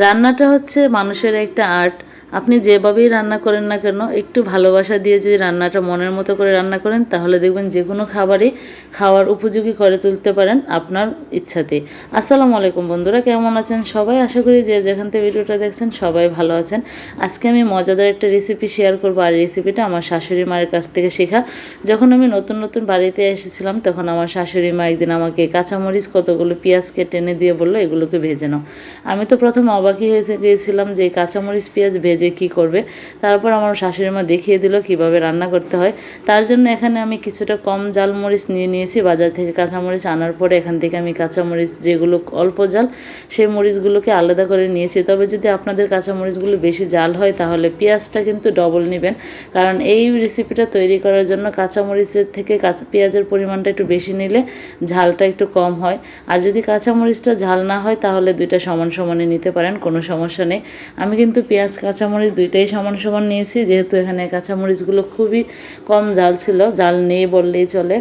রান্নাটা হচ্ছে মানুষের একটা আর্ট। আপনি যেভাবেই রান্না করেন না কেন, একটু ভালোবাসা দিয়ে যদি রান্নাটা মনের মতো করে রান্না করেন, তাহলে দেখবেন যে কোনো খাবারই খাওয়ার উপযোগী করে তুলতে পারেন আপনার ইচ্ছাতে। আসসালামু আলাইকুম বন্ধুরা, কেমন আছেন সবাই? আশা করি যে যেখান থেকে ভিডিওটা দেখছেন সবাই ভালো আছেন। আজকে আমি মজাদার একটা রেসিপি শেয়ার করবো, আর রেসিপিটা আমার শাশুড়ি মায়ের কাছ থেকে শেখা। যখন আমি নতুন নতুন বাড়িতে এসেছিলাম, তখন আমার শাশুড়ি মা একদিন আমাকে কাঁচামরিচ কতগুলো পেঁয়াজ কেটে এনে দিয়ে বললো, এগুলোকে ভেজে নাও। আমি তো প্রথমে অবাকই হয়ে গিয়েছিলাম যে কাঁচামরিচ পেঁয়াজ ভেজে কি করবে। তারপর আমার শাশুড়ি মা দেখিয়ে দিল কিভাবে রান্না করতে হয়। তার জন্য এখানে আমি কিছুটা কম জাল মরিচ নিয়ে নিয়েছি। বাজার থেকে কাঁচামরিচ আনার পরে এখান থেকে আমি কাঁচামরিচ যেগুলো অল্প জাল, সেই মরিচগুলোকে আলাদা করে নিয়েছি। তবে যদি আপনাদের কাঁচামরিচগুলো বেশি জাল হয়, তাহলে পেঁয়াজটা কিন্তু ডবল নেবেন, কারণ এই রেসিপিটা তৈরি করার জন্য কাঁচামরিচের থেকে পেঁয়াজের পরিমাণটা একটু বেশি নিলে ঝালটা একটু কম হয়। আর যদি কাঁচামরিচটা ঝাল না হয়, তাহলে দুইটা সমান সমানে নিতে পারেন, কোনো সমস্যা নেই। আমি কিন্তু পেঁয়াজ কাঁচামরিচ দুইটাই সমান সমান নিয়েছি, যেহেতু এখানে কাঁচামরিচগুলো খুবই কম জাল ছিল, জাল নেই বললেই চলে।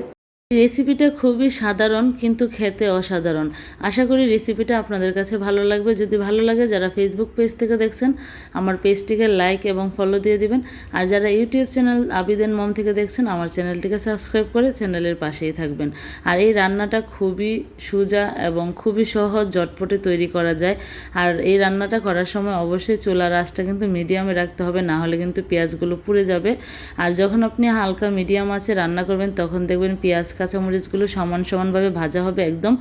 রেসিপিটা খুবই সাধারণ, কিন্তু খেতে অসাধারণ। আশা করি রেসিপিটা আপনাদের কাছে ভালো লাগবে। যদি ভালো লাগে, যারা ফেসবুক পেজ থেকে দেখছেন, আমার পেজটিকে লাইক এবং ফলো দিয়ে দিবেন। আর যারা ইউটিউব চ্যানেল আবিদেন মম থেকে দেখছেন, আমার চ্যানেলটিকে সাবস্ক্রাইব করে চ্যানেলের পাশেই থাকবেন। আর এই রান্নাটা খুবই সোজা এবং খুবই সহজ, ঝটপটে তৈরি করা যায়। আর এই রান্নাটা করার সময় অবশ্যই চুলার আঁচটা কিন্তু মিডিয়ামে রাখতে হবে, না হলে কিন্তু পেঁয়াজগুলো পুড়ে যাবে। আর যখন আপনি হালকা মিডিয়াম আঁচে রান্না করবেন, তখন দেখবেন পেঁয়াজ কাঁচামরিচগুলো সমান সমানভাবে ভাজা হবে, একদম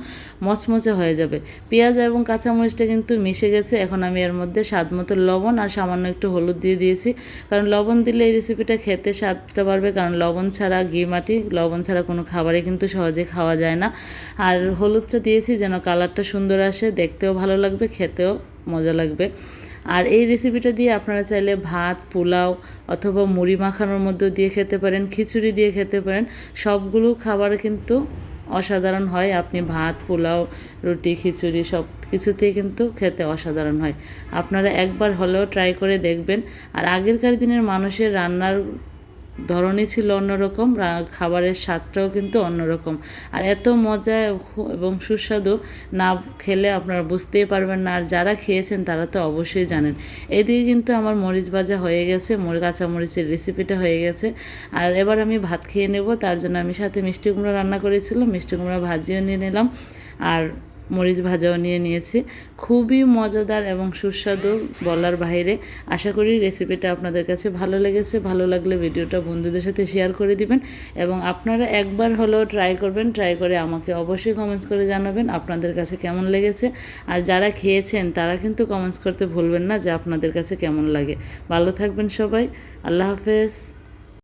মচমচে হয়ে যাবে। পেঁয়াজ এবং কাঁচামরিচটা কিন্তু মিশে গেছে। এখন আমি এর মধ্যে স্বাদ মতো লবণ আর সামান্য একটু হলুদ দিয়ে দিয়েছি, কারণ লবণ দিলে এই রেসিপিটা খেতে স্বাদটা বাড়বে। কারণ লবণ ছাড়া ঘি মাটি, লবণ ছাড়া কোনো খাবারই কিন্তু সহজে খাওয়া যায় না। আর হলুদটা দিয়েছি যেন কালারটা সুন্দর আসে, দেখতেও ভালো লাগবে, খেতেও মজা লাগবে। আর এই রেসিপিটা দিয়ে আপনারা চাইলে ভাত, পোলাও অথবা মুড়ি মাখানোর মধ্যে দিয়ে খেতে পারেন, খিচুড়ি দিয়ে খেতে পারেন। সবগুলো খাবার কিন্তু অসাধারণ হয়। আপনি ভাত, পোলাও, রুটি, খিচুড়ি সব কিছুতেই কিন্তু খেতে অসাধারণ হয়। আপনারা একবার হলেও ট্রাই করে দেখবেন। আর আগেরকার দিনের মানুষের রান্নার ধরনই ছিল অন্যরকম, খাবারের স্বাদটাও কিন্তু অন্যরকম। আর এত মজা এবং সুস্বাদু, না খেলে আপনারা বুঝতেই পারবেন না। আর যারা খেয়েছেন তারা তো অবশ্যই জানেন। এদিকে কিন্তু আমার মরিচ ভাজা হয়ে গেছে, কাঁচামরিচের রেসিপিটা হয়ে গেছে। আর এবার আমি ভাত খেয়ে নেব। তার জন্য আমি সাথে মিষ্টি কুমড়া রান্না করেছিলাম, মিষ্টি কুমড়া ভাজিও নিয়ে নিলাম, আর মরিচ ভাজাও নিয়ে নিয়েছি। খুবই মজাদার এবং সুস্বাদু, বলার বাইরে। আশা করি রেসিপিটা আপনাদের কাছে ভালো লেগেছে। ভালো লাগলে ভিডিওটা বন্ধুদের সাথে শেয়ার করে দিবেন, এবং আপনারা একবার হলেও ট্রাই করবেন। ট্রাই করে আমাকে অবশ্যই কমেন্টস করে জানাবেন আপনাদের কাছে কেমন লেগেছে। আর যারা খেয়েছেন তারা কিন্তু কমেন্টস করতে ভুলবেন না যে আপনাদের কাছে কেমন লাগে। ভালো থাকবেন সবাই। আল্লাহ হাফেজ।